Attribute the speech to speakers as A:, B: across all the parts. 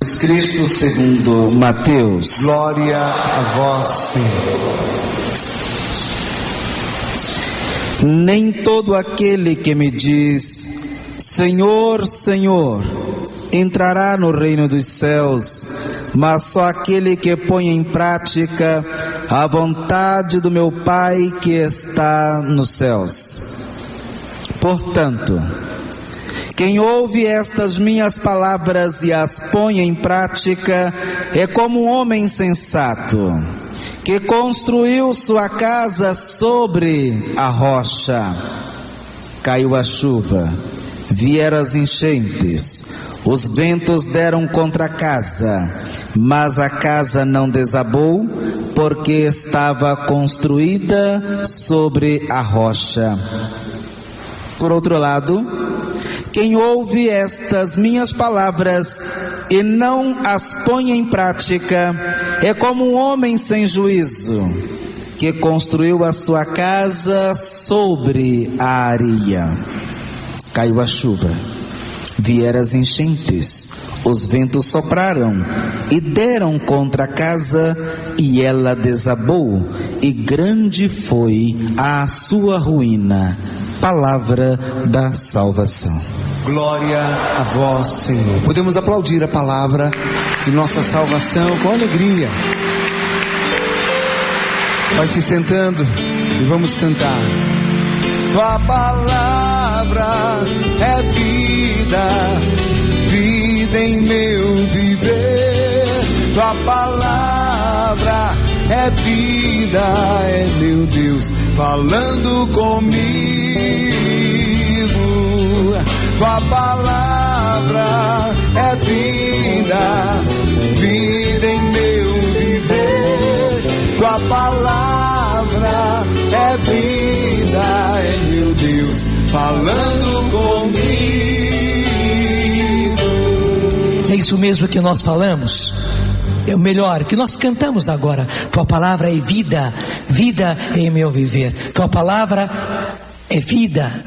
A: Jesus Cristo segundo Mateus.
B: Glória a vós, Senhor.
A: Nem todo aquele que me diz, Senhor, Senhor, entrará no reino dos céus, mas só aquele que põe em prática a vontade do meu Pai que está nos céus. Portanto, quem ouve estas minhas palavras e as põe em prática é como um homem sensato, que construiu sua casa sobre a rocha. Caiu a chuva, vieram as enchentes, os ventos deram contra a casa, mas a casa não desabou, porque estava construída sobre a rocha. Por outro lado, quem ouve estas minhas palavras e não as põe em prática é como um homem sem juízo, que construiu a sua casa sobre a areia. Caiu a chuva, vieram as enchentes, os ventos sopraram e deram contra a casa, e ela desabou, e grande foi a sua ruína. Palavra da salvação.
B: Glória a vós, Senhor. Podemos aplaudir a palavra de nossa salvação com alegria. Vai se sentando e vamos cantar. Tua palavra é vida, vida em meu viver. Tua palavra é vida, é meu Deus falando comigo. Tua palavra é vida, vida em meu viver. Tua palavra é vida, é meu Deus falando comigo.
C: É isso mesmo que nós falamos. É o melhor que nós cantamos agora. Tua palavra é vida, vida em meu viver. Tua palavra é vida,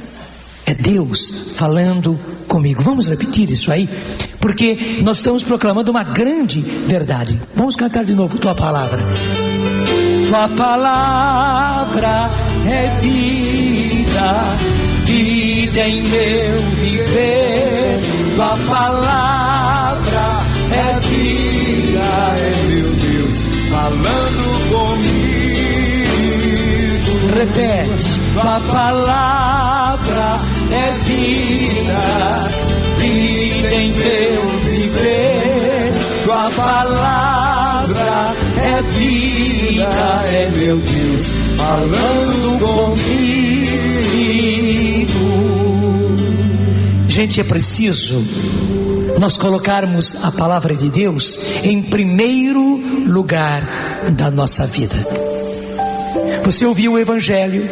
C: é Deus falando comigo. Vamos repetir isso aí, porque nós estamos proclamando uma grande verdade. Vamos cantar de novo. Tua palavra. Tua palavra é vida, vida em meu viver. Tua palavra é vida,
B: é meu Deus falando comigo.
C: Repete. Tua palavra é vida, vida em meu viver. Tua palavra é vida, é meu Deus falando comigo. Gente, é preciso nós colocarmos a palavra de Deus em primeiro lugar da nossa vida. Você ouviu o Evangelho?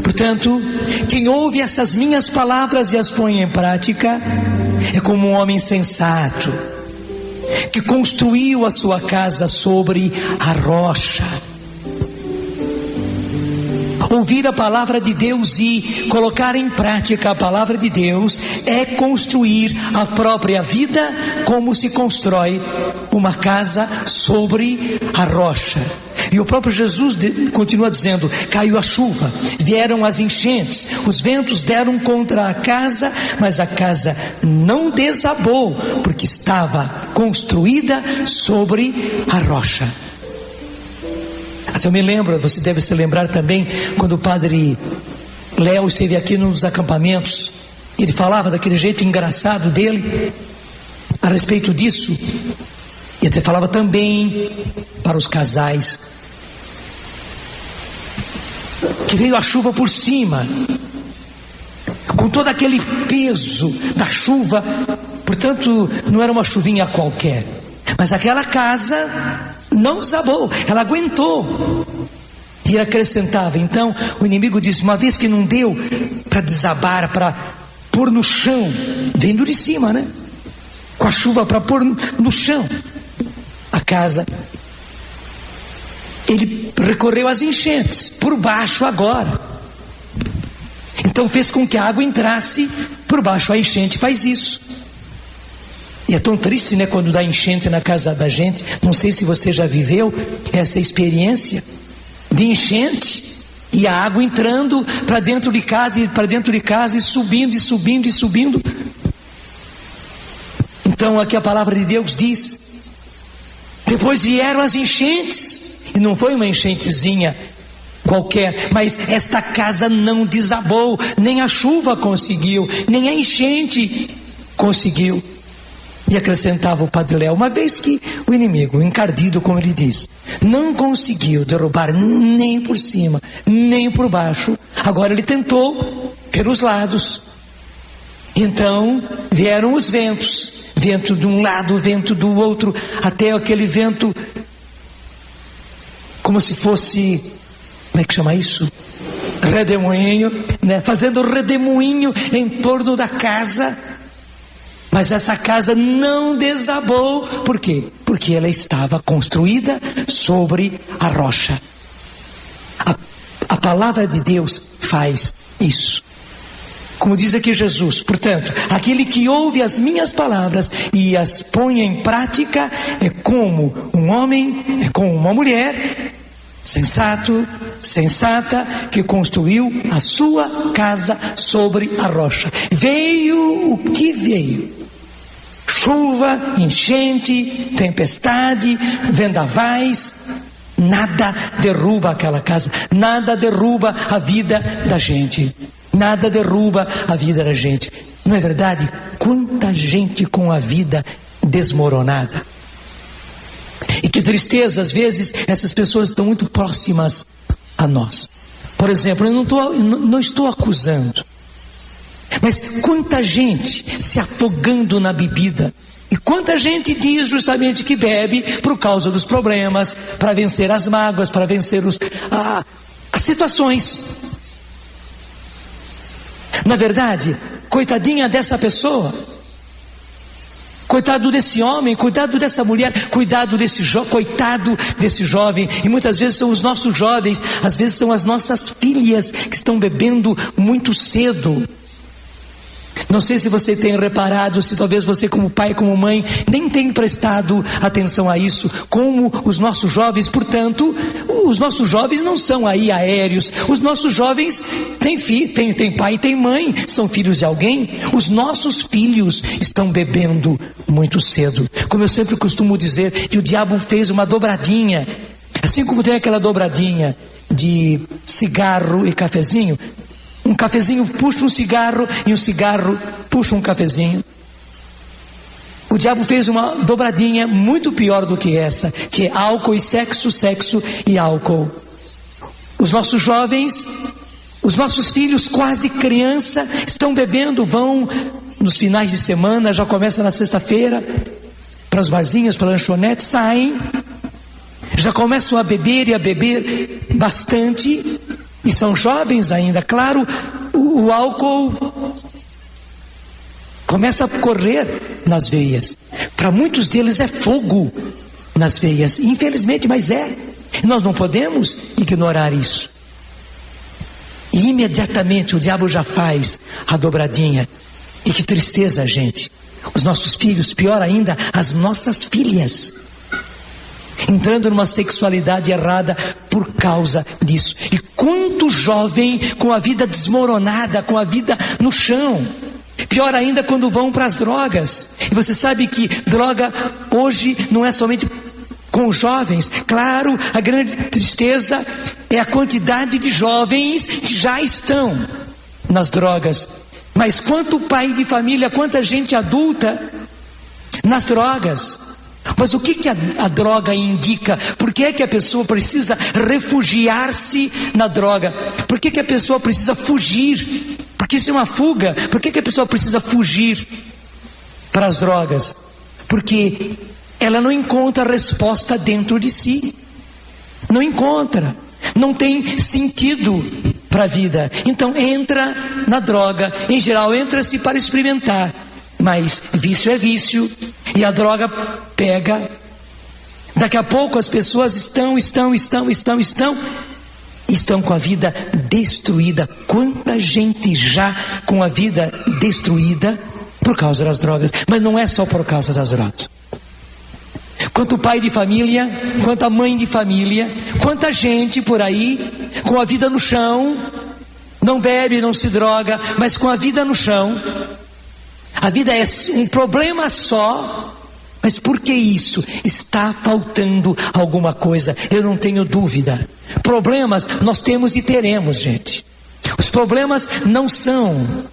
C: Portanto, quem ouve essas minhas palavras e as põe em prática é como um homem sensato, que construiu a sua casa sobre a rocha. Ouvir a palavra de Deus e colocar em prática a palavra de Deus é construir a própria vida, como se constrói uma casa sobre a rocha. E o próprio Jesus continua dizendo: caiu a chuva, vieram as enchentes, os ventos deram contra a casa, mas a casa não desabou, porque estava construída sobre a rocha. Até eu me lembro, você deve se lembrar também, quando o padre Léo esteve aqui num dos acampamentos, ele falava daquele jeito engraçado dele a respeito disso, e até falava também para os casais, que veio a chuva por cima, com todo aquele peso da chuva. Portanto, não era uma chuvinha qualquer, mas aquela casa não desabou, ela aguentou. E ele acrescentava, então o inimigo disse: uma vez que não deu para desabar, para pôr no chão, vindo de cima, né? Com a chuva para pôr no chão a casa, ele recorreu às enchentes por baixo agora. Então fez com que a água entrasse por baixo. A enchente faz isso. E é tão triste, né, quando dá enchente na casa da gente. Não sei se você já viveu essa experiência de enchente e a água entrando para dentro de casa e subindo e subindo e subindo. Então aqui a palavra de Deus diz: depois vieram as enchentes, e não foi uma enchentezinha qualquer, mas esta casa não desabou, nem a chuva conseguiu, nem a enchente conseguiu. E acrescentava o Padre Léo: uma vez que o inimigo, encardido como ele diz, não conseguiu derrubar nem por cima, nem por baixo, agora ele tentou pelos lados. Então vieram os ventos, vento de um lado, vento do outro, até aquele vento como se fosse, como é que chama isso? Redemoinho, né? Fazendo redemoinho em torno da casa. Mas essa casa não desabou. Por quê? Porque ela estava construída sobre a rocha. A palavra de Deus faz isso. Como diz aqui Jesus: portanto, aquele que ouve as minhas palavras e as põe em prática é como um homem, é como uma mulher sensata, que construiu a sua casa sobre a rocha. Veio o que veio: chuva, enchente, tempestade, vendavais, nada derruba aquela casa, nada derruba a vida da gente, nada derruba a vida da gente. Não é verdade? Quanta gente com a vida desmoronada. E que tristeza, às vezes essas pessoas estão muito próximas a nós. Por exemplo, eu não estou acusando, mas quanta gente se afogando na bebida, e quanta gente diz justamente que bebe por causa dos problemas, para vencer as mágoas, para vencer as situações. Na verdade, coitadinha dessa pessoa, coitado desse homem, coitado dessa mulher, coitado desse jovem. E muitas vezes são os nossos jovens, às vezes são as nossas filhas que estão bebendo muito cedo. Não sei se você tem reparado, se talvez você como pai, como mãe, nem tem prestado atenção a isso, como os nossos jovens. Portanto, os nossos jovens não são aí aéreos, os nossos jovens têm pai e têm mãe, são filhos de alguém. Os nossos filhos estão bebendo muito cedo. Como eu sempre costumo dizer, que o diabo fez uma dobradinha, assim como tem aquela dobradinha de cigarro e cafezinho. Um cafezinho puxa um cigarro e um cigarro puxa um cafezinho. O diabo fez uma dobradinha muito pior do que essa, que é álcool e sexo, sexo e álcool. Os nossos jovens, os nossos filhos quase criança, estão bebendo, vão nos finais de semana, já começa na sexta-feira, para os barzinhos, para a lanchonete, saem, já começam a beber bastante. E são jovens ainda, claro, o álcool começa a correr nas veias. Para muitos deles é fogo nas veias, infelizmente, mas é. E nós não podemos ignorar isso. E imediatamente o diabo já faz a dobradinha. E que tristeza, gente. Os nossos filhos, pior ainda, as nossas filhas, entrando numa sexualidade errada por causa disso. E quanto jovem com a vida desmoronada, com a vida no chão. Pior ainda quando vão para as drogas. E você sabe que droga hoje não é somente com os jovens. Claro, a grande tristeza é a quantidade de jovens que já estão nas drogas. Mas quanto pai de família, quanta gente adulta nas drogas. Mas o que a droga indica? Por que é que a pessoa precisa refugiar-se na droga? Por que a pessoa precisa fugir? Porque isso é uma fuga. Por que a pessoa precisa fugir para as drogas? Porque ela não encontra resposta dentro de si. Não encontra. Não tem sentido para a vida. Então entra na droga. Em geral, entra-se para experimentar. Mas vício é vício. E a droga pega. Daqui a pouco as pessoas estão com a vida destruída. Quanta gente já com a vida destruída por causa das drogas. Mas não é só por causa das drogas. Quanto pai de família, quanta mãe de família, quanta gente por aí com a vida no chão, não bebe, não se droga, mas com a vida no chão. A vida é um problema só. Mas por que isso? Está faltando alguma coisa, eu não tenho dúvida. Problemas nós temos e teremos, gente. Os problemas não são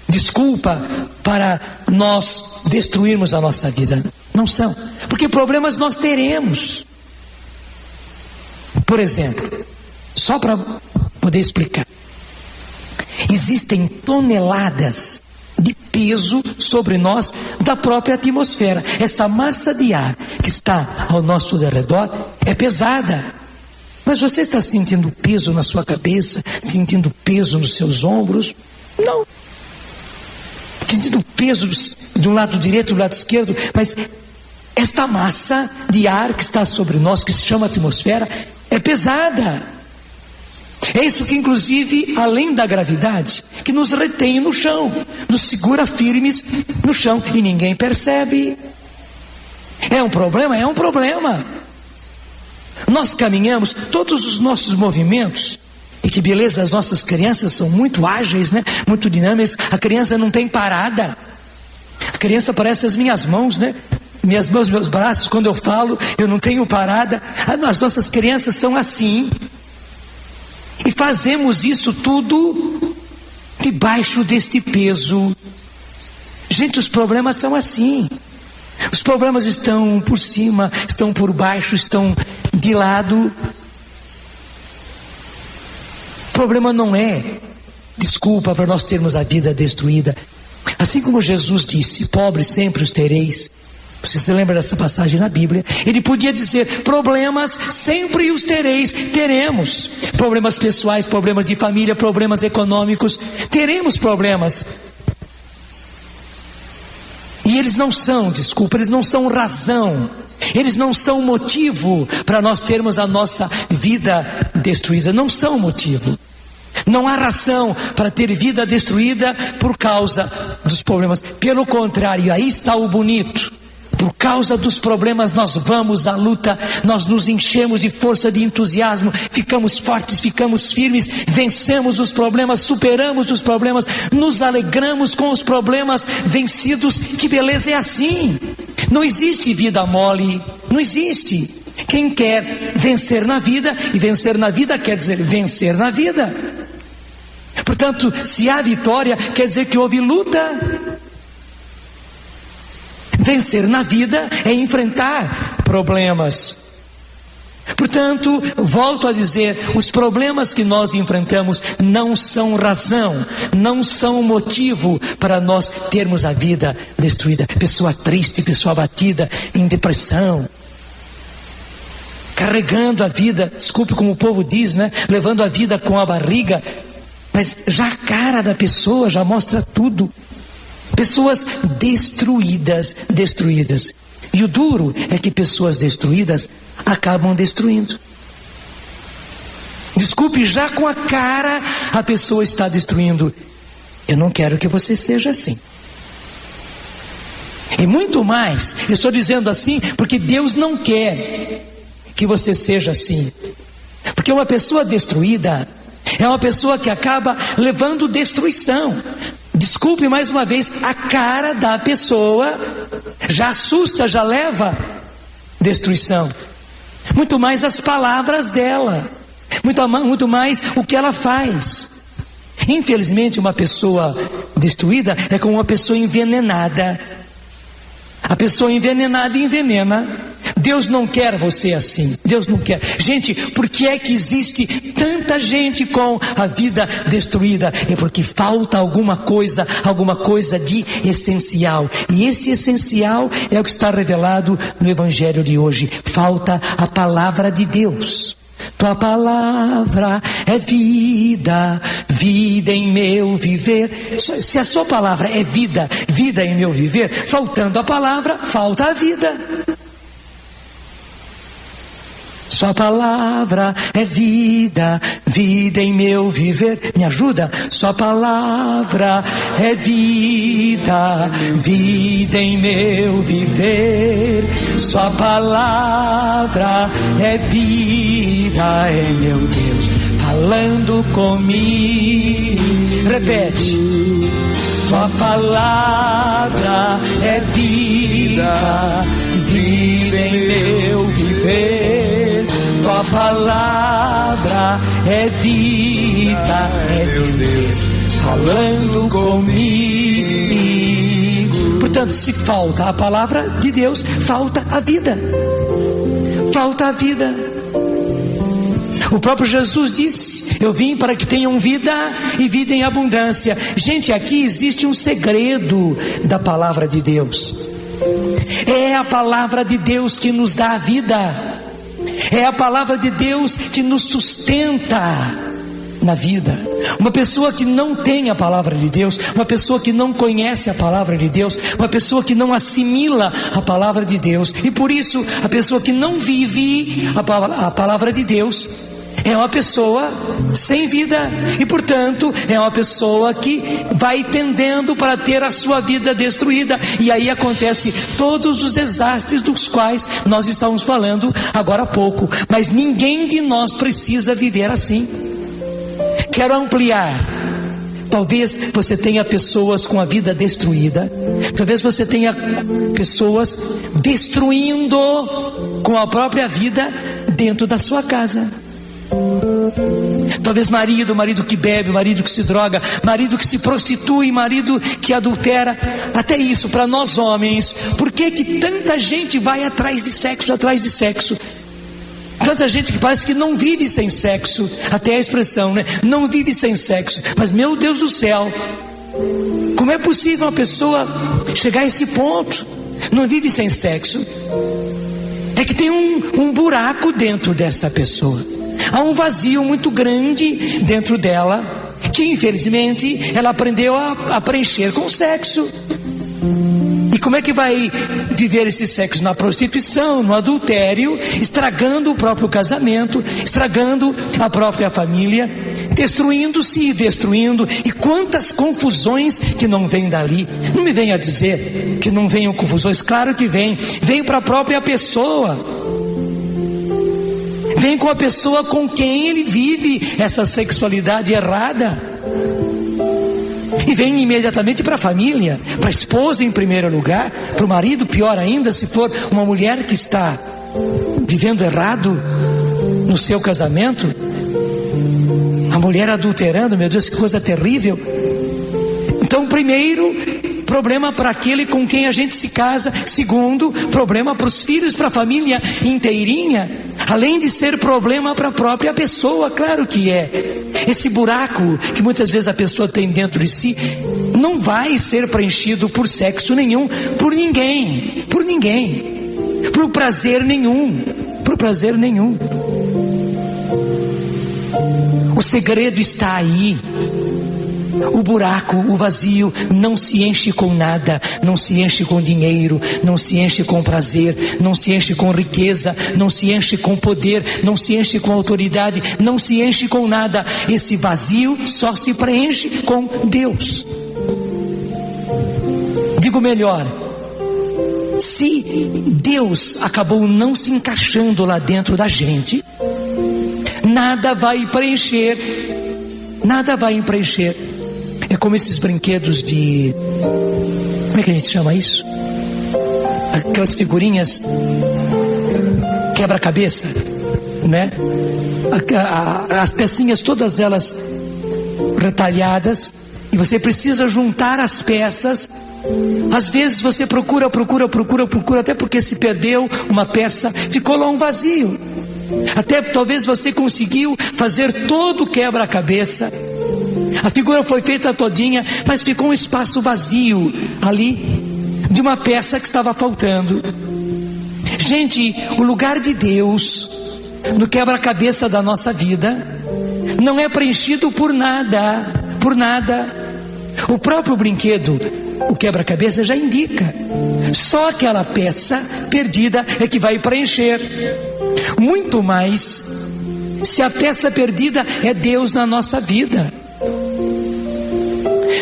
C: desculpa para nós destruirmos a nossa vida. Não são. Porque problemas nós teremos. Por exemplo, só para poder explicar. Existem toneladas de peso sobre nós da própria atmosfera. Essa massa de ar que está ao nosso redor é pesada. Mas você está sentindo peso na sua cabeça? Sentindo peso nos seus ombros? Não. Sentindo peso de um lado direito, do lado esquerdo. Mas esta massa de ar que está sobre nós, que se chama atmosfera, é pesada. É isso que, inclusive, além da gravidade, que nos retém no chão, nos segura firmes no chão e ninguém percebe. É um problema? É um problema. Nós caminhamos, todos os nossos movimentos, e que beleza, as nossas crianças são muito ágeis, né? Muito dinâmicas. A criança não tem parada. A criança parece as minhas mãos, né? Minhas mãos, meus braços, quando eu falo, eu não tenho parada. As nossas crianças são assim. E fazemos isso tudo debaixo deste peso. Gente, os problemas são assim. Os problemas estão por cima, estão por baixo, estão de lado. O problema não é desculpa para nós termos a vida destruída. Assim como Jesus disse, pobres sempre os tereis. Você se lembra dessa passagem na Bíblia? Ele podia dizer, problemas sempre os tereis. Teremos problemas pessoais, problemas de família, problemas econômicos. Teremos problemas. E eles não são desculpa, eles não são razão, eles não são motivo para nós termos a nossa vida destruída. Não são motivo. Não há razão para ter vida destruída por causa dos problemas. Pelo contrário, aí está o bonito. Por causa dos problemas nós vamos à luta, nós nos enchemos de força, de entusiasmo, ficamos fortes, ficamos firmes, vencemos os problemas, superamos os problemas, nos alegramos com os problemas vencidos. Que beleza é assim! Não existe vida mole, não existe. Quem quer vencer na vida, e vencer na vida quer dizer vencer na vida. Portanto, se há vitória, quer dizer que houve luta. Vencer na vida é enfrentar problemas. Portanto, volto a dizer, os problemas que nós enfrentamos não são razão, não são motivo para nós termos a vida destruída. Pessoa triste, pessoa abatida, em depressão, carregando a vida, desculpe como o povo diz, né? Levando a vida com a barriga, mas já a cara da pessoa já mostra tudo. Pessoas destruídas. E o duro é que pessoas destruídas acabam destruindo. Desculpe, já com a cara a pessoa está destruindo. Eu não quero que você seja assim. E muito mais, eu estou dizendo assim porque Deus não quer que você seja assim. Porque uma pessoa destruída é uma pessoa que acaba levando destruição. Desculpe mais uma vez, a cara da pessoa já assusta, já leva destruição. Muito mais as palavras dela, muito mais o que ela faz. Infelizmente, uma pessoa destruída é como uma pessoa envenenada. A pessoa envenenada envenena. Deus não quer você assim. Deus não quer. Gente, por que é que existe tanta gente com a vida destruída? É porque falta alguma coisa de essencial. E esse essencial é o que está revelado no Evangelho de hoje. Falta a palavra de Deus. Tua palavra é vida, vida em meu viver. Se a sua palavra é vida, vida em meu viver, faltando a palavra, falta a vida. Sua palavra é vida, vida em meu viver. Me ajuda? Sua palavra é vida, vida em meu viver. Sua palavra é vida, é meu Deus falando comigo. Repete. Sua palavra é vida, vida em meu viver. Tua palavra é vida, é meu Deus falando comigo. Portanto, se falta a palavra de Deus, falta a vida. Falta a vida. O próprio Jesus disse: eu vim para que tenham vida e vida em abundância. Gente, aqui existe um segredo da palavra de Deus. É a palavra de Deus que nos dá a vida. É a palavra de Deus que nos sustenta na vida. Uma pessoa que não tem a palavra de Deus, uma pessoa que não conhece a palavra de Deus, uma pessoa que não assimila a palavra de Deus, e por isso a pessoa que não vive a palavra de Deus é uma pessoa sem vida, e portanto é uma pessoa que vai tendendo para ter a sua vida destruída, e aí acontece todos os desastres dos quais nós estávamos falando agora há pouco. Mas ninguém de nós precisa viver assim. Quero ampliar. Talvez você tenha pessoas com a vida destruída, talvez você tenha pessoas destruindo com a própria vida dentro da sua casa. Talvez marido que bebe, marido que se droga, marido que se prostitui, marido que adultera. Até isso, para nós homens, por que tanta gente vai atrás de sexo? Tanta gente que parece que não vive sem sexo. Até a expressão, né? Não vive sem sexo. Mas meu Deus do céu, como é possível uma pessoa chegar a esse ponto? Não vive sem sexo. É que tem um buraco dentro dessa pessoa. Há um vazio muito grande dentro dela, que infelizmente ela aprendeu a preencher com sexo. E como é que vai viver esse sexo? Na prostituição, no adultério, estragando o próprio casamento, estragando a própria família, destruindo-se e destruindo. E quantas confusões que não vêm dali. Não me venha dizer que não venham confusões. Claro que vem para a própria pessoa. Vem com a pessoa com quem ele vive essa sexualidade errada. E vem imediatamente para a família, para a esposa em primeiro lugar, para o marido, pior ainda, se for uma mulher que está vivendo errado no seu casamento. A mulher adulterando, meu Deus, que coisa terrível. Então, primeiro, problema para aquele com quem a gente se casa. Segundo, problema para os filhos, para a família inteirinha. Além de ser problema para a própria pessoa, claro que é. Esse buraco que muitas vezes a pessoa tem dentro de si não vai ser preenchido por sexo nenhum, por ninguém, por prazer nenhum. O segredo está aí. O buraco, o vazio, não se enche com nada, não se enche com dinheiro, não se enche com prazer, não se enche com riqueza, não se enche com poder, não se enche com autoridade, não se enche com nada. Esse vazio só se preenche com Deus. Digo melhor, se Deus acabou não se encaixando lá dentro da gente, nada vai preencher. É como esses brinquedos de... Como é que a gente chama isso? Aquelas figurinhas quebra-cabeça, né? As pecinhas todas elas retalhadas, e você precisa juntar as peças. Às vezes você procura, até porque se perdeu uma peça, ficou lá um vazio. Até talvez você conseguiu fazer todo o quebra-cabeça, a figura foi feita todinha, mas ficou um espaço vazio ali, de uma peça que estava faltando. Gente, o lugar de Deus no quebra-cabeça da nossa vida não é preenchido por nada. O próprio brinquedo, o quebra-cabeça, já indica. Só aquela peça perdida é que vai preencher. Muito mais se a peça perdida é Deus na nossa vida.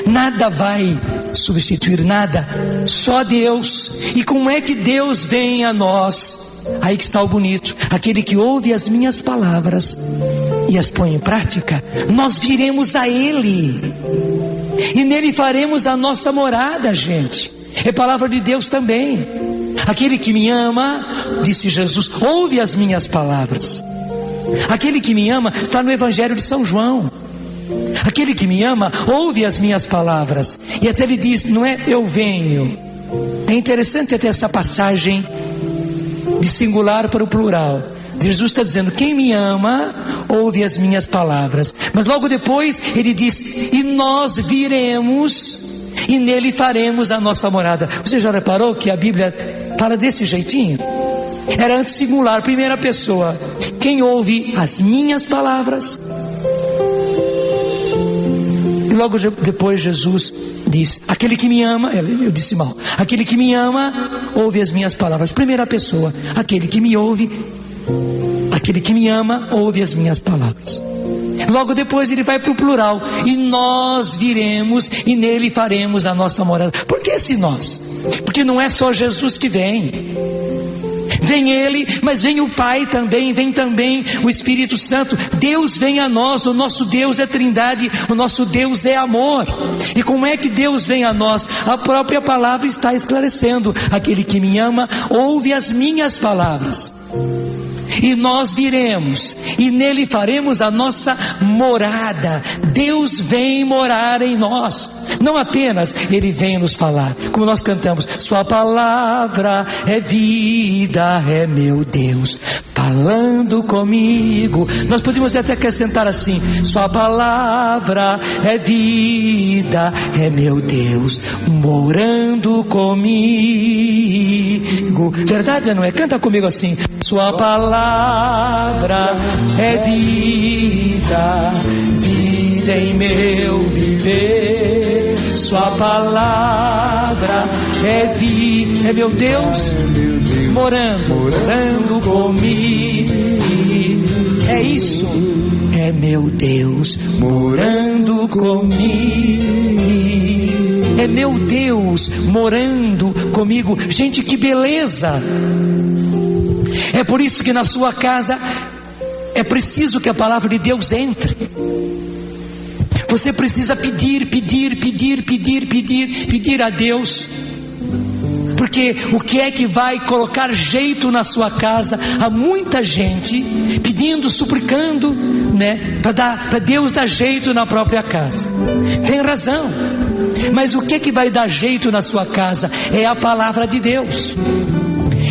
C: Nada vai substituir nada, só Deus. E como é que Deus vem a nós? Aí que está o bonito: aquele que ouve as minhas palavras e as põe em prática, nós viremos a Ele, e nele faremos a nossa morada, gente. É palavra de Deus também. Aquele que me ama, disse Jesus, ouve as minhas palavras. Aquele que me ama, está no Evangelho de São João. Aquele que me ama, ouve as minhas palavras. E até ele diz, não é eu venho. É interessante até essa passagem de singular para o plural. Jesus está dizendo, quem me ama, ouve as minhas palavras. Mas logo depois ele diz, e nós viremos, e nele faremos a nossa morada. Você já reparou que a Bíblia fala desse jeitinho? Era antes singular, primeira pessoa. Quem ouve as minhas palavras. E logo depois Jesus diz, aquele que me ama, eu disse mal, aquele que me ama, ouve as minhas palavras. Primeira pessoa, aquele que me ouve, aquele que me ama, ouve as minhas palavras. Logo depois ele vai para o plural, e nós viremos, e nele faremos a nossa morada. Por que esse nós? Porque não é só Jesus que vem. Vem Ele, mas vem o Pai também, vem também o Espírito Santo. Deus vem a nós, o nosso Deus é Trindade, o nosso Deus é amor. E como é que Deus vem a nós? A própria palavra está esclarecendo. Aquele que me ama, ouve as minhas palavras. E nós viremos, e nele faremos a nossa morada. Deus vem morar em nós. Não apenas Ele vem nos falar, como nós cantamos, sua palavra é vida, é meu Deus falando comigo. Nós podemos até acrescentar assim, sua palavra é vida, é meu Deus morando comigo. Verdade, não é? Canta comigo assim, sua palavra é vida, vida em meu viver. Sua palavra é vida, é meu Deus morando comigo. É isso, é meu Deus morando comigo. É meu Deus morando comigo. Gente, que beleza! É por isso que na sua casa é preciso que a palavra de Deus entre. Você precisa pedir a Deus. Porque o que é que vai colocar jeito na sua casa? Há muita gente pedindo, suplicando, né, para Deus dar jeito na própria casa. Tem razão. Mas o que é que vai dar jeito na sua casa? É a palavra de Deus.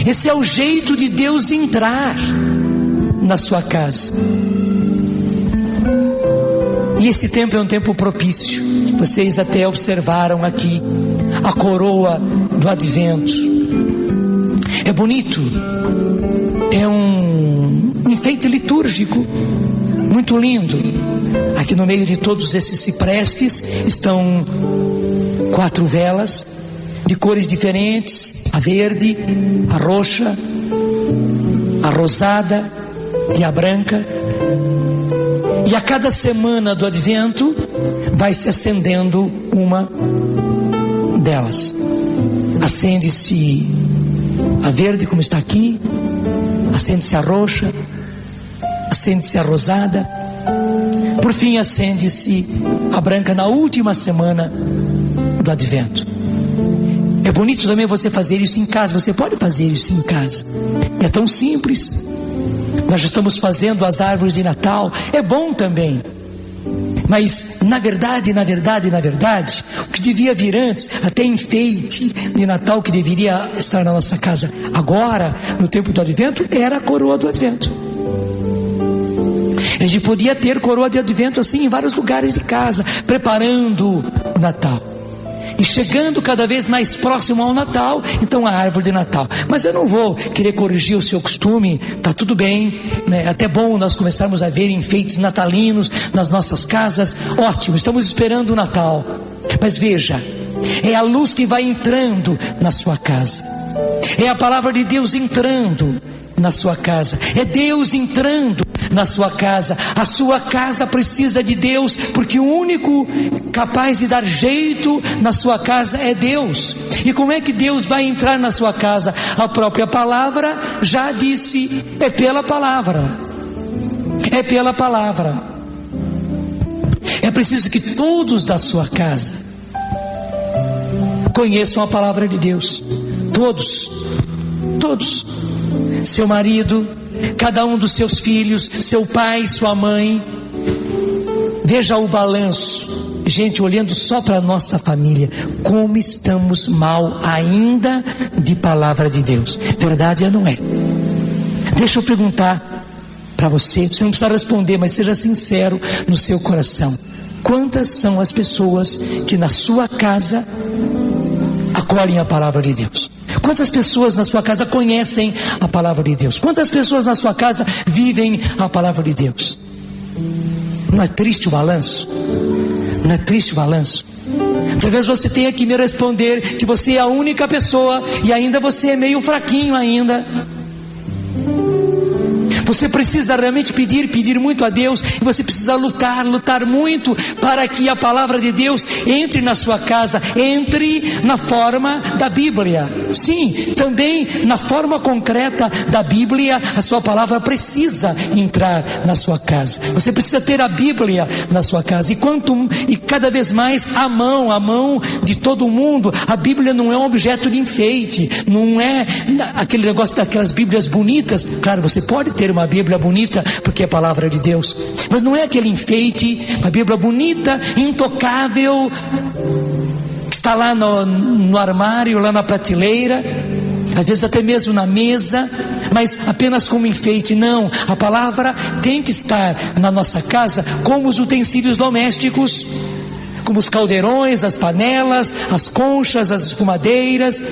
C: Esse é o jeito de Deus entrar na sua casa. E esse tempo é um tempo propício. Vocês até observaram aqui a coroa do advento. É bonito. É um enfeite litúrgico muito lindo. Aqui no meio de todos esses ciprestes estão 4 velas de cores diferentes: a verde, a roxa, a rosada e a branca. E a cada semana do advento vai se acendendo uma delas. Acende-se a verde, como está aqui, acende-se a roxa, acende-se a rosada, por fim acende-se a branca na última semana do advento. É bonito também você fazer isso em casa. Você pode fazer isso em casa. É tão simples. Nós já estamos fazendo as árvores de Natal. É bom também. Mas na verdade, o que devia vir antes, até enfeite de Natal que deveria estar na nossa casa agora, no tempo do advento, era a coroa do advento. A gente podia ter coroa de advento assim em vários lugares de casa, preparando o Natal. E chegando cada vez mais próximo ao Natal, então a árvore de Natal. Mas eu não vou querer corrigir o seu costume, tá tudo bem, né? Até bom nós começarmos a ver enfeites natalinos nas nossas casas, ótimo, estamos esperando o Natal. Mas veja, é a luz que vai entrando na sua casa, é a palavra de Deus entrando na sua casa, é Deus entrando na sua casa. A sua casa precisa de Deus, porque o único capaz de dar jeito na sua casa é Deus. E como é que Deus vai entrar na sua casa? A própria palavra já disse, é pela palavra. É pela palavra. É preciso que todos da sua casa conheçam a palavra de Deus. Todos. Seu marido, cada um dos seus filhos, seu pai, sua mãe. Veja o balanço, gente, olhando só para a nossa família, como estamos mal ainda de palavra de Deus. Verdade ou não é? Deixa eu perguntar para você, você não precisa responder, mas seja sincero no seu coração. Quantas são as pessoas que na sua casa acolhem a palavra de Deus? Quantas pessoas na sua casa conhecem a palavra de Deus? Quantas pessoas na sua casa vivem a palavra de Deus? Não é triste o balanço? Não é triste o balanço? Talvez você tenha que me responder que você é a única pessoa e ainda você é meio fraquinho ainda. Você precisa realmente pedir muito a Deus, e você precisa lutar muito para que a palavra de Deus entre na sua casa, entre na forma da Bíblia. Sim, também na forma concreta da Bíblia, a sua palavra precisa entrar na sua casa. Você precisa ter a Bíblia na sua casa, e cada vez mais a mão de todo mundo. A Bíblia não é um objeto de enfeite, não é aquele negócio daquelas Bíblias bonitas. Claro, você pode ter uma Bíblia bonita, porque é a palavra de Deus, mas não é aquele enfeite, uma Bíblia bonita, intocável, que está lá no armário, lá na prateleira, às vezes até mesmo na mesa, mas apenas como enfeite. Não, a palavra tem que estar na nossa casa como os utensílios domésticos, como os caldeirões, as panelas, as conchas, as espumadeiras,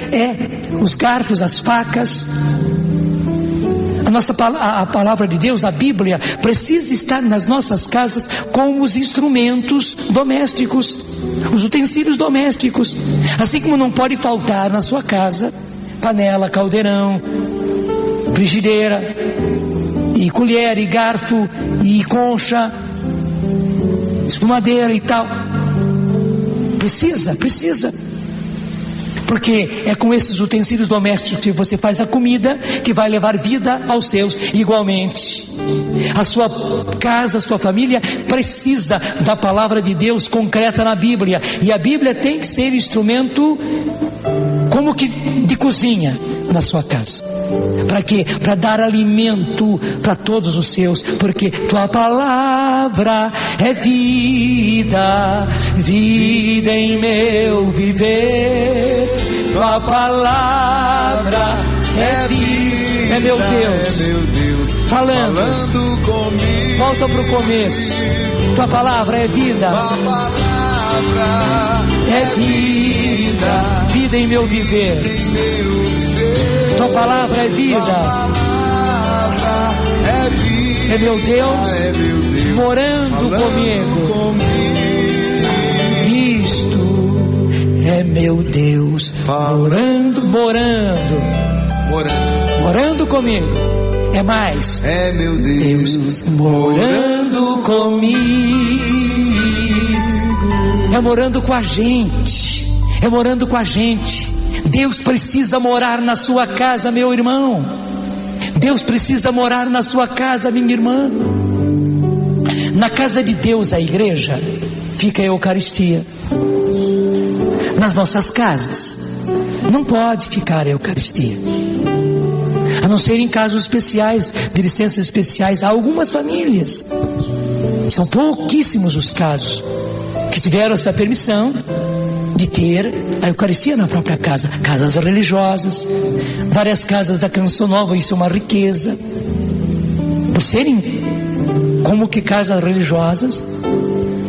C: os garfos, as facas. A palavra de Deus, a Bíblia, precisa estar nas nossas casas como os instrumentos domésticos, os utensílios domésticos. Assim como não pode faltar na sua casa panela, caldeirão, frigideira, e colher, e garfo, e concha, espumadeira e tal. Precisa. Porque é com esses utensílios domésticos que você faz a comida que vai levar vida aos seus. Igualmente, a sua casa, a sua família precisa da palavra de Deus concreta na Bíblia. E a Bíblia tem que ser instrumento como que de cozinha na sua casa. Para quê? Para dar alimento para todos os seus, porque tua palavra é vida em meu viver. Tua palavra é vida, é meu Deus, falando comigo. Volta para o começo. Tua palavra é vida, tua palavra é vida em meu viver. Tua palavra é vida, é meu Deus morando comigo. Isto é meu Deus morando comigo. É mais, é meu Deus morando comigo. É morando com a gente. É morando com a gente. Deus precisa morar na sua casa, meu irmão. Deus precisa morar na sua casa, minha irmã. Na casa de Deus, a igreja, fica a Eucaristia. Nas nossas casas não pode ficar a Eucaristia, a não ser em casos especiais, de licenças especiais. Há algumas famílias, são pouquíssimos os casos, que tiveram essa permissão de ter a Eucaristia na própria casa. Casas religiosas, várias casas da Canção Nova, isso é uma riqueza, por serem como que casas religiosas,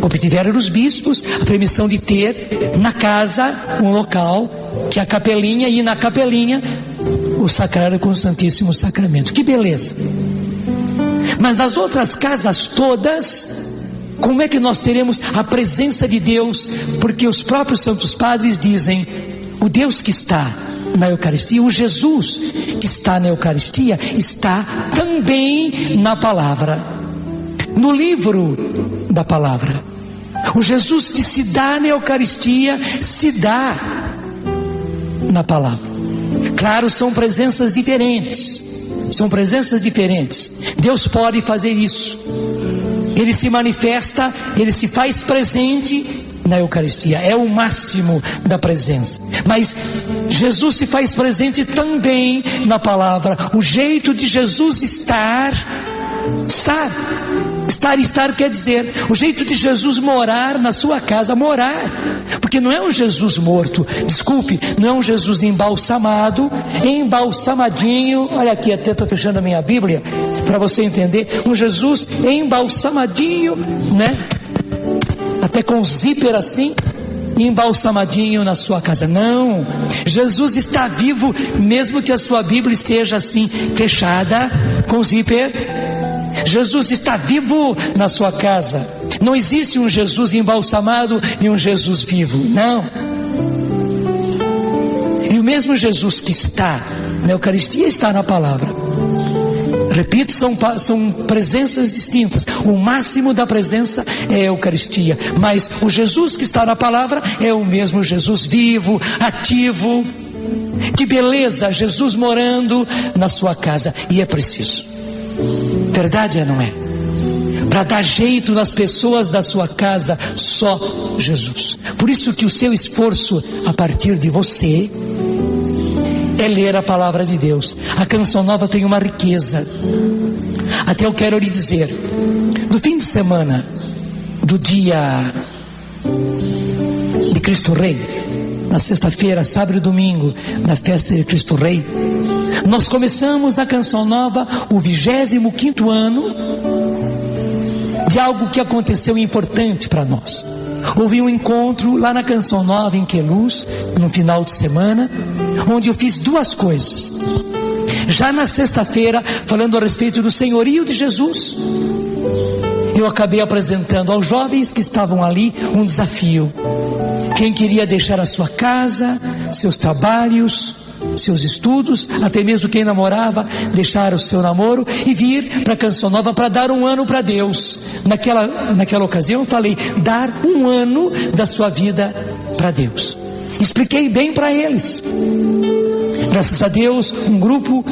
C: obtiveram os bispos a permissão de ter na casa um local, que é a capelinha, e na capelinha o sacrário com o Santíssimo Sacramento. Que beleza! Mas nas outras casas todas, como é que nós teremos a presença de Deus? Porque os próprios santos padres dizem: o Deus que está na Eucaristia, o Jesus que está na Eucaristia está também na palavra, no livro da palavra. O Jesus que se dá na Eucaristia se dá na palavra. Claro, são presenças diferentes. Deus pode fazer isso. Ele se manifesta, ele se faz presente na Eucaristia, é o máximo da presença. Mas Jesus se faz presente também na palavra. O jeito de Jesus estar quer dizer, o jeito de Jesus morar na sua casa, porque não é um Jesus morto, desculpe, não é um Jesus embalsamadinho, olha aqui, até estou fechando a minha Bíblia, para você entender, um Jesus embalsamadinho, né? Até com zíper assim, embalsamadinho na sua casa. Não, Jesus está vivo, mesmo que a sua Bíblia esteja assim, fechada, com zíper. Jesus está vivo na sua casa. Não existe um Jesus embalsamado e um Jesus vivo, não. E o mesmo Jesus que está na Eucaristia está na palavra. Repito, são presenças distintas. O máximo da presença é a Eucaristia, mas o Jesus que está na palavra é o mesmo Jesus vivo, ativo. Que beleza, Jesus morando na sua casa. E é preciso, verdade é, não é? Para dar jeito nas pessoas da sua casa, só Jesus. Por isso que o seu esforço a partir de você é ler a palavra de Deus. A Canção Nova tem uma riqueza. Até eu quero lhe dizer, no fim de semana do dia de Cristo Rei, na sexta-feira, sábado e domingo, na festa de Cristo Rei, nós começamos na Canção Nova o 25º ano de algo que aconteceu importante para nós. Houve um encontro lá na Canção Nova em Queluz, no final de semana, onde eu fiz duas coisas. Já na sexta-feira, falando a respeito do senhorio de Jesus, eu acabei apresentando aos jovens que estavam ali um desafio. Quem queria deixar a sua casa, seus trabalhos, seus estudos, até mesmo quem namorava, deixar o seu namoro e vir para a Canção Nova para dar um ano para Deus. Naquela ocasião eu falei, dar um ano da sua vida para Deus. Expliquei bem para eles. Graças a Deus, um grupo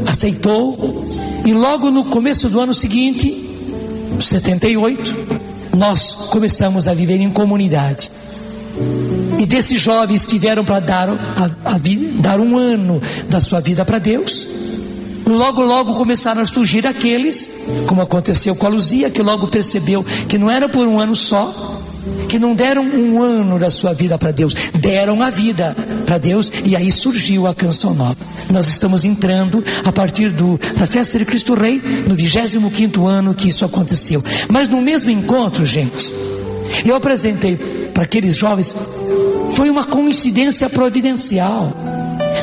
C: aceitou, e logo no começo do ano seguinte, 78, nós começamos a viver em comunidade. E desses jovens que vieram para dar um ano da sua vida para Deus, logo começaram a surgir aqueles, como aconteceu com a Luzia, que logo percebeu que não era por um ano só, que não deram um ano da sua vida para Deus, deram a vida para Deus, e aí surgiu a Canção Nova. Nós estamos entrando a partir da festa de Cristo Rei, no 25º ano que isso aconteceu. Mas no mesmo encontro, gente, eu apresentei para aqueles jovens, foi uma coincidência providencial.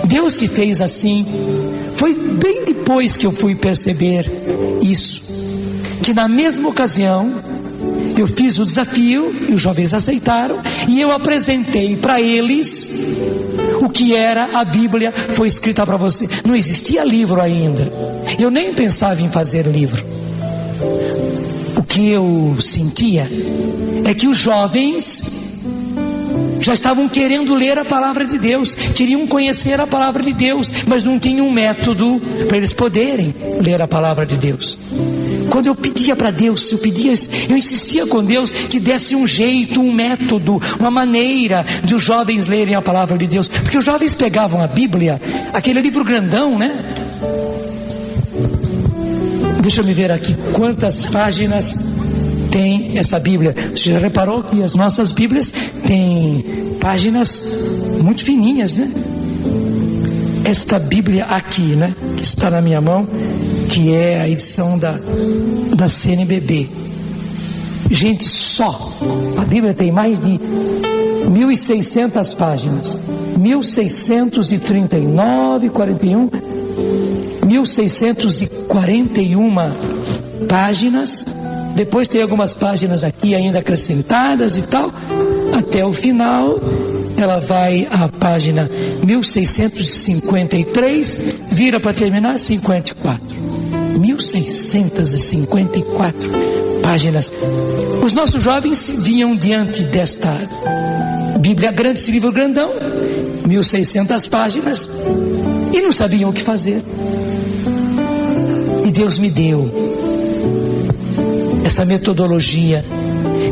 C: Deus que fez assim. Foi bem depois que eu fui perceber isso, que na mesma ocasião eu fiz o desafio e os jovens aceitaram, e eu apresentei para eles o que era a Bíblia. Foi escrita para você. Não existia livro ainda, eu nem pensava em fazer livro. O que eu sentia é que os jovens já estavam querendo ler a palavra de Deus, queriam conhecer a palavra de Deus, mas não tinham um método para eles poderem ler a palavra de Deus. Quando eu pedia para Deus, eu insistia com Deus que desse um jeito, um método, uma maneira de os jovens lerem a palavra de Deus, porque os jovens pegavam a Bíblia, aquele livro grandão, né? Deixa eu me ver aqui quantas páginas tem essa Bíblia. Você já reparou que as nossas Bíblias têm páginas muito fininhas, né? Esta Bíblia aqui, né, que está na minha mão, que é a edição da CNBB. Gente, só a Bíblia tem mais de 1.600 páginas. 1.639, 41, 1.641 páginas. Depois tem algumas páginas aqui ainda acrescentadas e tal, até o final ela vai à página 1653, vira para terminar 54. 1654 páginas. Os nossos jovens vinham diante desta Bíblia grande, esse livro grandão, 1600 páginas, e não sabiam o que fazer. E Deus me deu essa metodologia,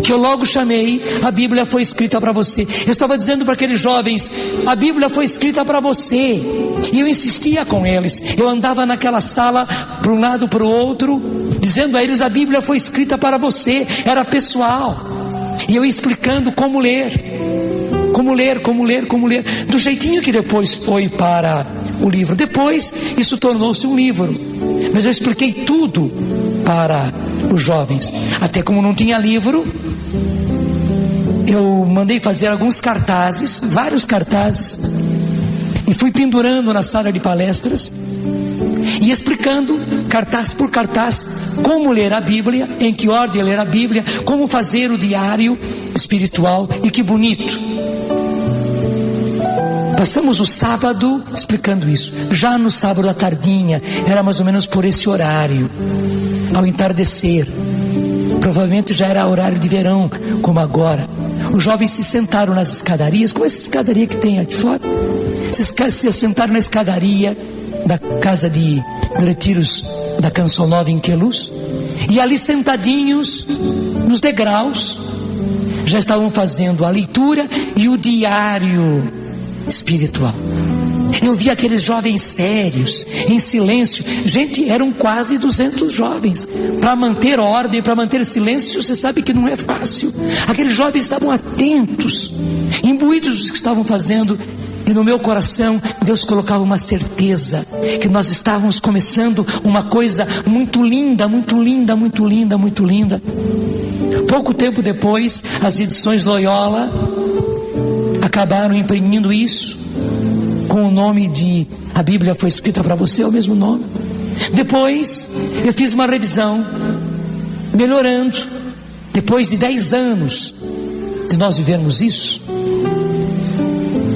C: que eu logo chamei: a Bíblia foi escrita para você. Eu estava dizendo para aqueles jovens: a Bíblia foi escrita para você. E eu insistia com eles. Eu andava naquela sala, para um lado, para o outro, dizendo a eles: a Bíblia foi escrita para você. Era pessoal. E eu explicando como ler, do jeitinho que depois foi para o livro. Depois isso tornou-se um livro, mas eu expliquei tudo para os jovens. Até como não tinha livro, eu mandei fazer alguns cartazes, vários cartazes, e fui pendurando na sala de palestras e explicando, cartaz por cartaz, como ler a Bíblia, em que ordem ler a Bíblia, como fazer o diário espiritual. E que bonito! Passamos o sábado explicando isso. Já no sábado à tardinha, era mais ou menos por esse horário, ao entardecer, provavelmente já era horário de verão, como agora, os jovens se sentaram nas escadarias, como essa escadaria que tem aqui fora, se sentaram na escadaria da casa de retiros da Canção Nova em Queluz, e ali sentadinhos nos degraus já estavam fazendo a leitura e o diário espiritual. Eu vi aqueles jovens sérios, em silêncio. Gente, eram quase 200 jovens. Para manter ordem, para manter silêncio, você sabe que não é fácil. Aqueles jovens estavam atentos, imbuídos do que estavam fazendo. E no meu coração, Deus colocava uma certeza, que nós estávamos começando uma coisa muito linda, muito linda, muito linda, muito linda. Pouco tempo depois, as edições Loyola acabaram imprimindo isso, com o nome de A Bíblia Foi Escrita para Você, é o mesmo nome. Depois eu fiz uma revisão, melhorando. Depois de 10 anos de nós vivermos isso,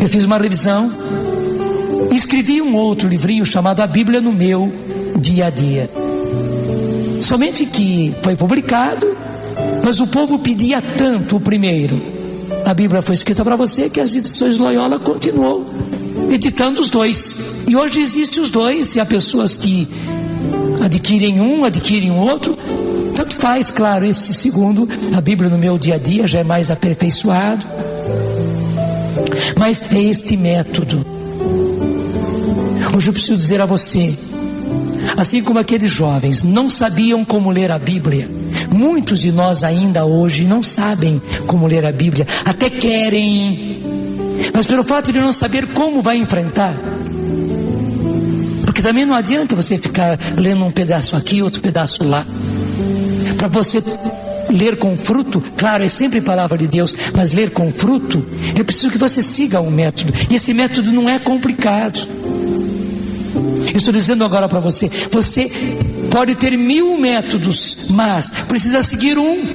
C: eu fiz uma revisão e escrevi um outro livrinho chamado A Bíblia no Meu Dia a Dia. Somente que foi publicado, mas o povo pedia tanto o primeiro, A Bíblia Foi Escrita para Você, que as edições Loyola continuou editando os dois. E hoje existem os dois, e há pessoas que adquirem um, adquirem o outro. Tanto faz, claro, esse segundo, A Bíblia no Meu Dia a Dia, já é mais aperfeiçoado. Mas é este método. Hoje eu preciso dizer a você, assim como aqueles jovens não sabiam como ler a Bíblia, muitos de nós ainda hoje não sabem como ler a Bíblia, até querem, mas pelo fato de não saber como vai enfrentar, porque também não adianta você ficar lendo um pedaço aqui, outro pedaço lá. Para você ler com fruto, claro, é sempre palavra de Deus, mas ler com fruto, é preciso que você siga um método, e esse método não é complicado. Eu estou dizendo agora para você, você pode ter 1000 métodos, mas precisa seguir um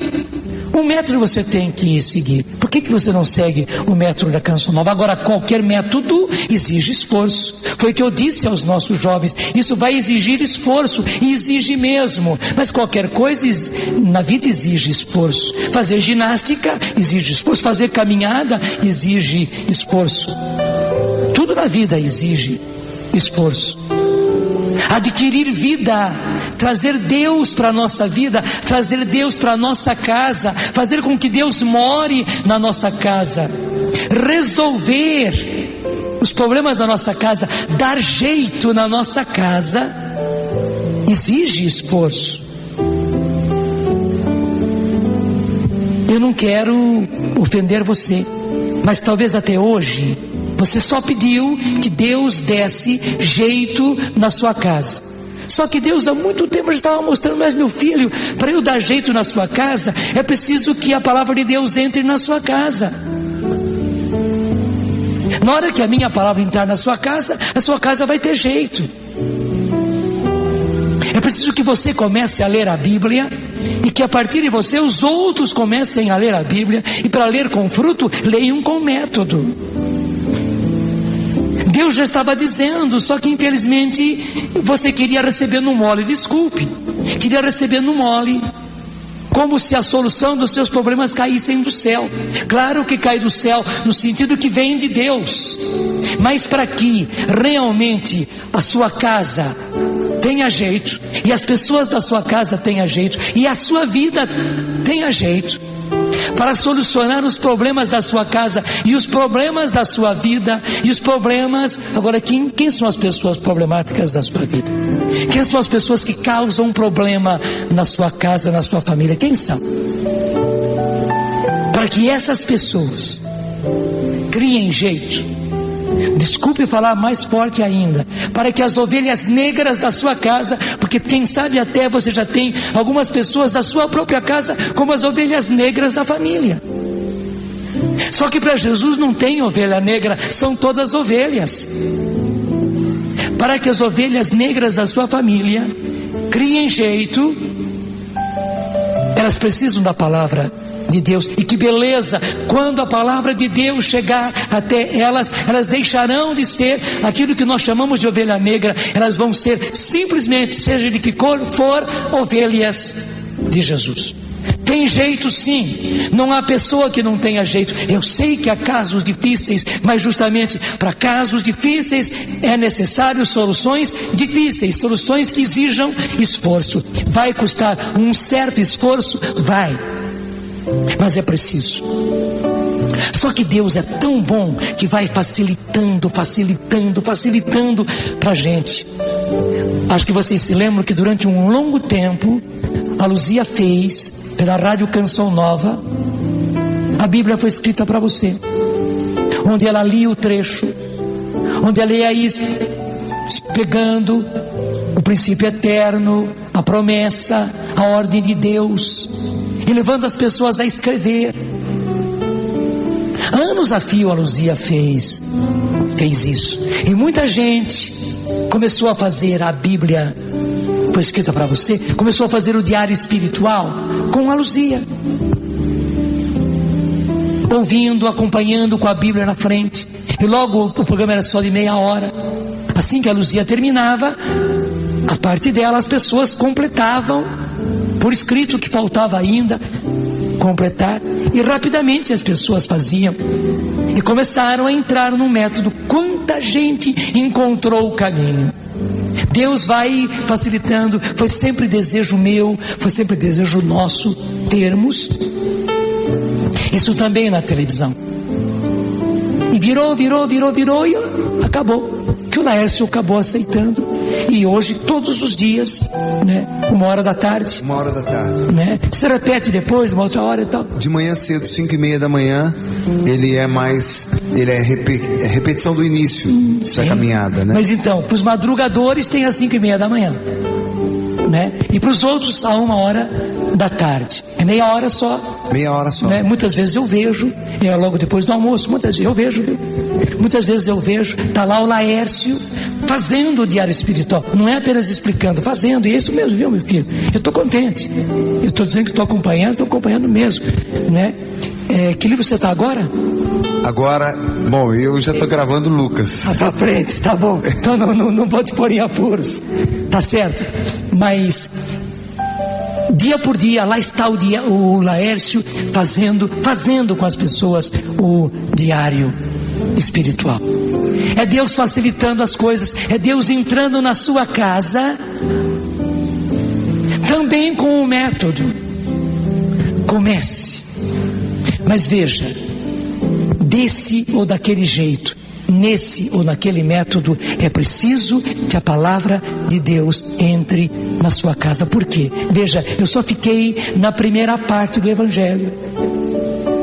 C: método você tem que seguir. Por que você não segue o método da Canção Nova? Agora, qualquer método exige esforço. Foi o que eu disse aos nossos jovens. Isso vai exigir esforço, e exige mesmo. Mas qualquer coisa na vida exige esforço. Fazer ginástica exige esforço. Fazer caminhada exige esforço. Tudo na vida exige esforço. Adquirir vida, trazer Deus para a nossa vida, trazer Deus para a nossa casa, fazer com que Deus more na nossa casa, resolver os problemas da nossa casa, dar jeito na nossa casa, exige esforço. Eu não quero ofender você, mas talvez até hoje você só pediu que Deus desse jeito na sua casa. Só que Deus há muito tempo já estava mostrando: mas meu filho, para eu dar jeito na sua casa, é preciso que a palavra de Deus entre na sua casa. Na hora que a minha palavra entrar na sua casa, a sua casa vai ter jeito. É preciso que você comece a ler a Bíblia, e que a partir de você os outros comecem a ler a Bíblia, e para ler com fruto, leiam com método. Deus já estava dizendo, só que infelizmente você queria receber no mole. Desculpe, queria receber no mole, como se a solução dos seus problemas caíssem do céu. Claro que cai do céu no sentido que vem de Deus, mas para que realmente a sua casa tenha jeito, e as pessoas da sua casa tenham jeito, e a sua vida tenha jeito, para solucionar os problemas da sua casa e os problemas da sua vida e os problemas. Agora, quem são as pessoas problemáticas da sua vida? Quem são as pessoas que causam um problema na sua casa, na sua família? Quem são? Para que essas pessoas criem jeito, desculpe falar mais forte ainda, para que as ovelhas negras da sua casa, porque quem sabe até você já tem algumas pessoas da sua própria casa como as ovelhas negras da família. Só que para Jesus não tem ovelha negra, são todas ovelhas. Para que as ovelhas negras da sua família criem jeito, elas precisam da palavra de Deus. E que beleza, quando a palavra de Deus chegar até elas, elas deixarão de ser aquilo que nós chamamos de ovelha negra, elas vão ser simplesmente, seja de que cor for, ovelhas de Jesus. Tem jeito sim, não há pessoa que não tenha jeito. Eu sei que há casos difíceis, mas justamente para casos difíceis é necessário soluções difíceis, soluções que exijam esforço. Vai custar um certo esforço? Vai, mas é preciso. Só que Deus é tão bom que vai facilitando para a gente. Acho que vocês se lembram que durante um longo tempo a Luzia fez pela Rádio Canção Nova, a Bíblia foi escrita para você, onde ela lia o trecho, onde ela ia aí pegando o princípio eterno, a promessa, a ordem de Deus, e levando as pessoas a escrever. Anos a fio a Luzia fez isso, e muita gente começou a fazer a Bíblia foi escrita para você, começou a fazer o diário espiritual com a Luzia, ouvindo, acompanhando com a Bíblia na frente, e logo o programa era só de meia hora. Assim que a Luzia terminava a parte dela, as pessoas completavam por escrito o que faltava ainda completar, e rapidamente as pessoas faziam e começaram a entrar no método. Quanta gente encontrou o caminho! Deus vai facilitando. Foi sempre desejo meu, foi sempre desejo nosso termos isso também na televisão. E virou e acabou. Que o Laércio acabou aceitando. E hoje, todos os dias, né, 1h da tarde.
B: 1h da tarde.
C: Né, se repete depois, uma outra hora e tal.
B: De manhã cedo, 5h30 da manhã, ele é repetição do início da caminhada, né? Mas
C: então, para os madrugadores tem às 5h30 da manhã, né? E para os outros a 1h da tarde. É meia hora só.
B: Meia hora só.
C: Né? Muitas vezes eu vejo, logo depois do almoço, muitas vezes eu vejo, está lá o Laércio fazendo o diário espiritual, não é apenas explicando, fazendo, e é isso mesmo, viu, meu filho? Eu estou contente, eu estou dizendo que estou acompanhando mesmo, né? Que livro você está agora?
B: Agora, bom, eu já estou gravando Lucas.
C: Para frente, tá bom, então não vou te pôr em apuros, tá certo, mas dia por dia, lá está o Laércio fazendo com as pessoas o diário espiritual. É Deus facilitando as coisas, é Deus entrando na sua casa, também com o método. Comece, mas veja, desse ou daquele jeito, nesse ou naquele método, é preciso que a palavra de Deus entre na sua casa. Por quê? Veja, eu só fiquei na primeira parte do Evangelho.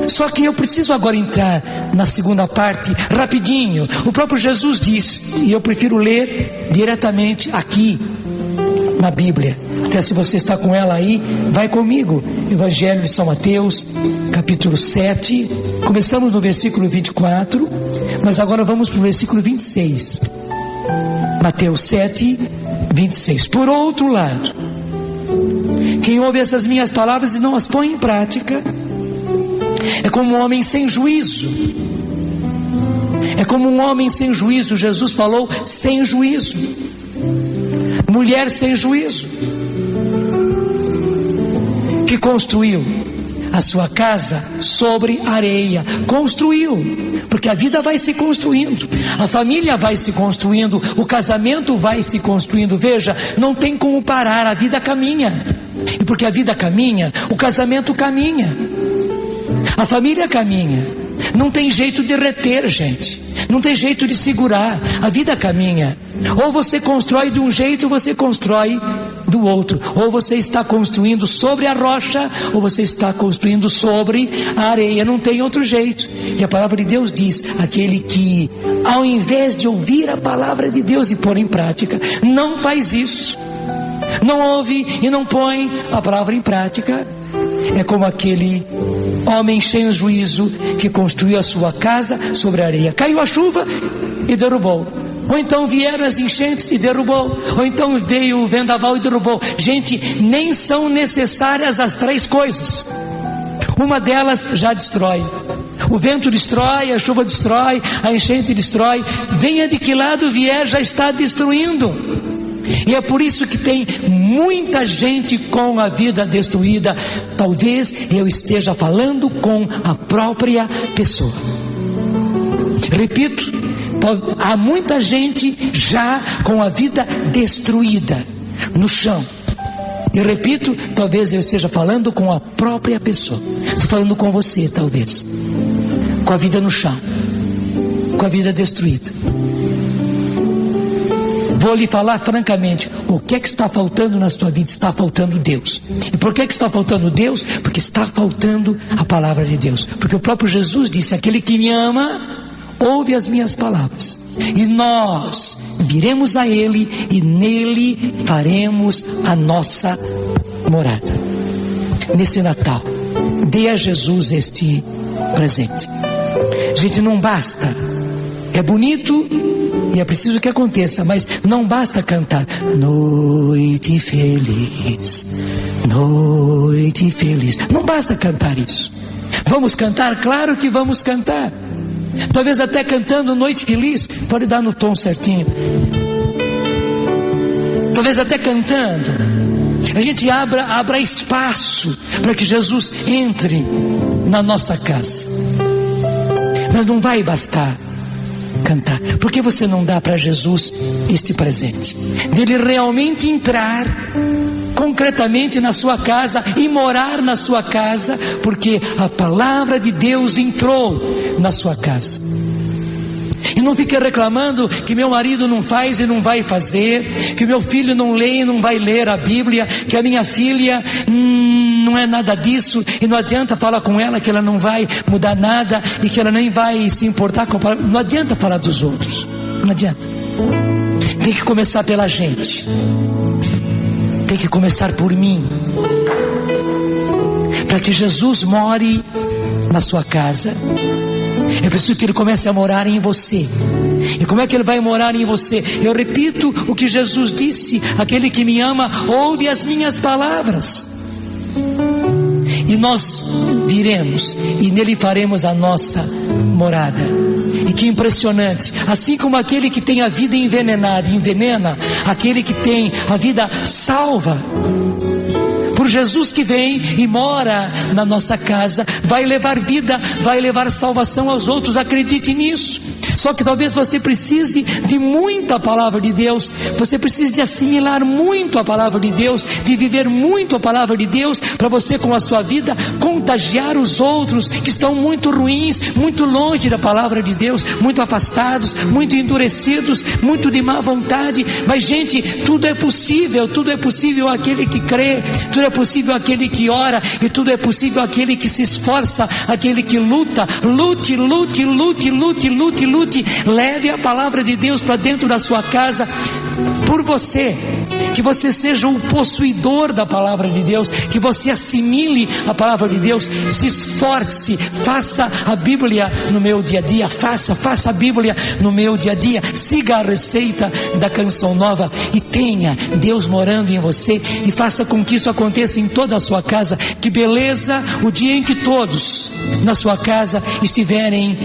C: Só que eu preciso agora entrar na segunda parte, rapidinho. O próprio Jesus diz, e eu prefiro ler diretamente aqui na Bíblia. Até se você está com ela aí, vai comigo. Evangelho de São Mateus, capítulo 7. Começamos no versículo 24, mas agora vamos para o versículo 26. Mateus 7, 26. Por outro lado, quem ouve essas minhas palavras e não as põe em prática é como um homem sem juízo, É como um homem sem juízo. Jesus falou sem juízo. Mulher sem juízo, que construiu a sua casa sobre areia. Construiu, porque a vida vai se construindo, a família vai se construindo, o casamento vai se construindo. Veja, não tem como parar, a vida caminha. E porque a vida caminha, o casamento caminha, a família caminha. Não tem jeito de reter, gente. Não tem jeito de segurar. A vida caminha. Ou você constrói de um jeito, ou você constrói do outro. Ou você está construindo sobre a rocha, ou você está construindo sobre a areia. Não tem outro jeito. E a palavra de Deus diz: aquele que, ao invés de ouvir a palavra de Deus e pôr em prática, não faz isso, não ouve e não põe a palavra em prática, é como aquele homem sem juízo que construiu a sua casa sobre a areia. Caiu a chuva e derrubou. Ou então vieram as enchentes e derrubou. Ou então veio o vendaval e derrubou. Gente, nem são necessárias as três coisas. Uma delas já destrói. O vento destrói, a chuva destrói, a enchente destrói. Venha de que lado vier, já está destruindo. E é por isso que tem muita gente com a vida destruída. Talvez eu esteja falando com a própria pessoa. Repito, há muita gente já com a vida destruída no chão. E repito, talvez eu esteja falando com a própria pessoa. Estou falando com você, talvez, com a vida no chão, com a vida destruída. Vou lhe falar francamente, o que é que está faltando na sua vida? Está faltando Deus. E por que é que está faltando Deus? Porque está faltando a palavra de Deus. Porque o próprio Jesus disse: aquele que me ama, ouve as minhas palavras. E nós viremos a Ele e nele faremos a nossa morada. Nesse Natal, dê a Jesus este presente. Gente, não basta. É bonito e é preciso que aconteça, mas não basta cantar noite feliz, noite feliz. Não basta cantar isso. Vamos cantar? Claro que vamos cantar. Talvez até cantando noite feliz, pode dar no tom certinho. Talvez até cantando a gente abra espaço para que Jesus entre na nossa casa. Mas não vai bastar cantar. Por que você não dá para Jesus este presente? Dele realmente entrar concretamente na sua casa e morar na sua casa, porque a palavra de Deus entrou na sua casa. E não fique reclamando que meu marido não faz e não vai fazer, que meu filho não lê e não vai ler a Bíblia, que a minha filha não é nada disso, e não adianta falar com ela que ela não vai mudar nada e que ela nem vai se importar com a palavra. Não adianta falar dos outros, não adianta. Tem que começar pela gente, tem que começar por mim, para que Jesus more na sua casa. É preciso que Ele comece a morar em você. E como é que Ele vai morar em você? Eu repito o que Jesus disse: aquele que me ama ouve as minhas palavras. E nós viremos e nele faremos a nossa morada. E que impressionante, assim como aquele que tem a vida envenenada envenena, aquele que tem a vida salva por Jesus, que vem e mora na nossa casa, vai levar vida, vai levar salvação aos outros. Acredite nisso. Só que talvez você precise de muita palavra de Deus, você precise de assimilar muito a palavra de Deus, de viver muito a palavra de Deus, para você com a sua vida contagiar os outros que estão muito ruins, muito longe da palavra de Deus, muito afastados, muito endurecidos, muito de má vontade. Mas gente, tudo é possível àquele que crê, tudo é possível àquele que ora, e tudo é possível àquele que se esforça, àquele que luta. Lute. Leve a palavra de Deus para dentro da sua casa por você. Que você seja o possuidor da palavra de Deus, que você assimile a palavra de Deus, se esforce, faça a Bíblia no meu dia a dia, faça a Bíblia no meu dia a dia, siga a receita da canção nova e tenha Deus morando em você, e faça com que isso aconteça em toda a sua casa. Que beleza o dia em que todos na sua casa estiverem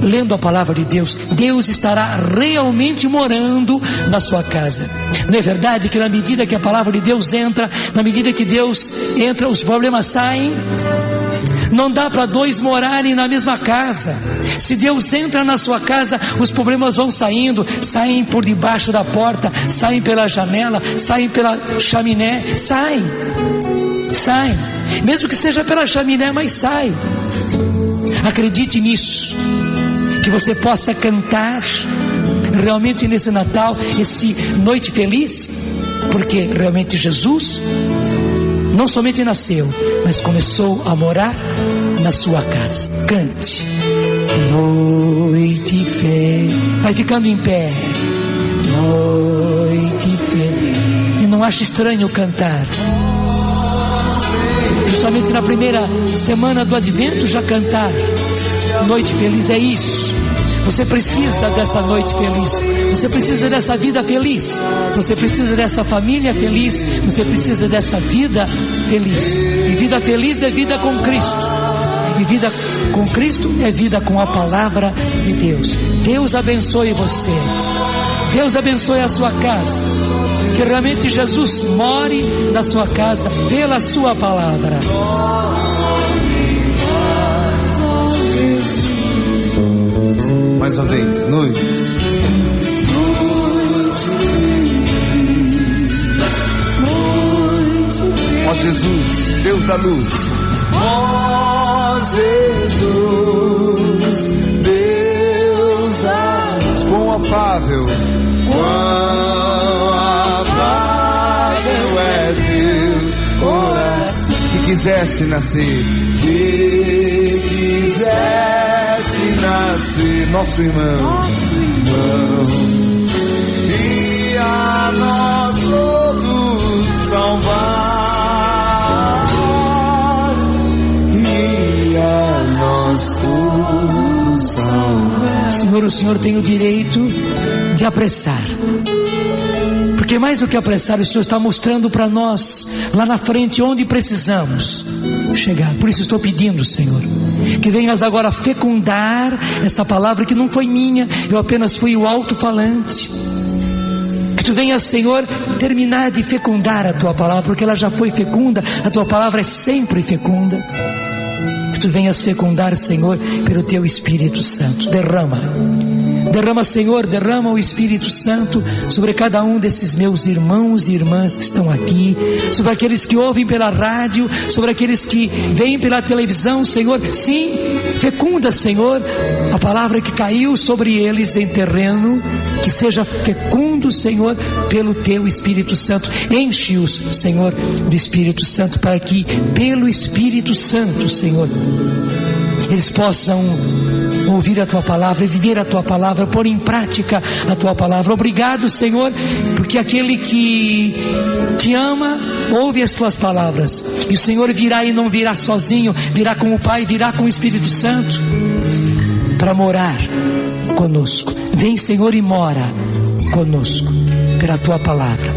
C: lendo a palavra de Deus, Deus estará realmente morando na sua casa. Não é verdade que na medida que a palavra de Deus entra, na medida que Deus entra, os problemas saem? Não dá para dois morarem na mesma casa. Se Deus entra na sua casa, os problemas vão saindo, saem por debaixo da porta, saem pela janela, saem pela chaminé, saem, mesmo que seja pela chaminé, mas sai. Acredite nisso, que você possa cantar realmente nesse Natal, esse noite feliz, porque realmente Jesus não somente nasceu, mas começou a morar na sua casa. Cante. Noite feliz. Vai ficando em pé. Noite feliz. E não ache estranho cantar. Justamente na primeira semana do Advento já cantar noite feliz, é isso. Você precisa dessa noite feliz, você precisa dessa vida feliz, você precisa dessa família feliz, você precisa dessa vida feliz. E vida feliz é vida com Cristo, e vida com Cristo é vida com a palavra de Deus. Deus abençoe você, Deus abençoe a sua casa, que realmente Jesus more na sua casa pela sua palavra.
B: Mais uma vez, noite. Ó Jesus, Deus da luz.
D: Ó Jesus, Deus da luz.
B: Quão afável,
D: quão afável é teu coração.
B: Que quiseste nascer,
D: que quiseste nascer,
B: nosso irmão,
D: e a nós todos salvar, e a nós todos salvar.
C: Senhor, o Senhor tem o direito de apressar, porque mais do que apressar, o Senhor está mostrando para nós lá na frente onde precisamos chegar. Por isso estou pedindo, Senhor, que venhas agora fecundar essa palavra que não foi minha, eu apenas fui o alto-falante. Que tu venhas, Senhor, terminar de fecundar a tua palavra, porque ela já foi fecunda, a tua palavra é sempre fecunda. Que tu venhas fecundar, Senhor, pelo teu Espírito Santo. Derrama, Senhor, derrama o Espírito Santo sobre cada um desses meus irmãos e irmãs que estão aqui, sobre aqueles que ouvem pela rádio, sobre aqueles que veem pela televisão, Senhor. Sim, fecunda, Senhor, a palavra que caiu sobre eles em terreno, que seja fecundo, Senhor, pelo teu Espírito Santo. Enche-os, Senhor, do Espírito Santo, para que pelo Espírito Santo, Senhor, eles possam ouvir a tua palavra, viver a tua palavra, pôr em prática a tua palavra. Obrigado, Senhor, porque aquele que te ama ouve as tuas palavras, e o Senhor virá, e não virá sozinho, virá com o Pai, virá com o Espírito Santo para morar conosco. Vem, Senhor, e mora conosco pela tua palavra.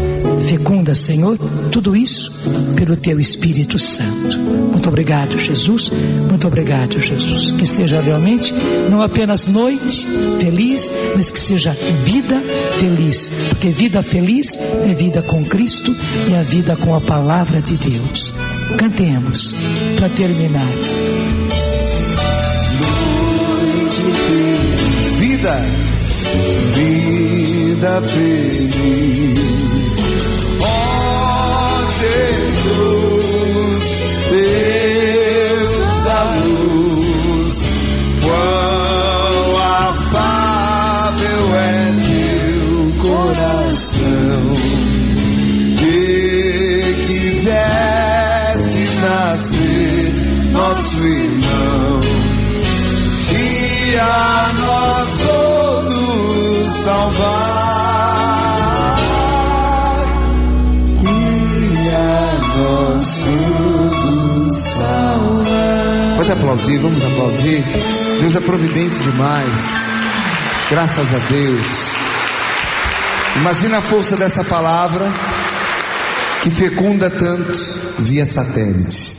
C: Fecunda, Senhor, tudo isso pelo teu Espírito Santo. Muito obrigado, Jesus. Muito obrigado, Jesus. Que seja realmente não apenas noite feliz, mas que seja vida feliz, porque vida feliz é vida com Cristo, é a vida com a palavra de Deus. Cantemos para terminar.
B: vida, vida feliz.
D: Ó Jesus, Deus da luz, quão afável é teu coração, que quiseste nascer nosso irmão, e a nós todos salvar.
B: Pode aplaudir, vamos aplaudir. Deus é providente demais. Graças a Deus. Imagina a força dessa palavra que fecunda tanto via satélite.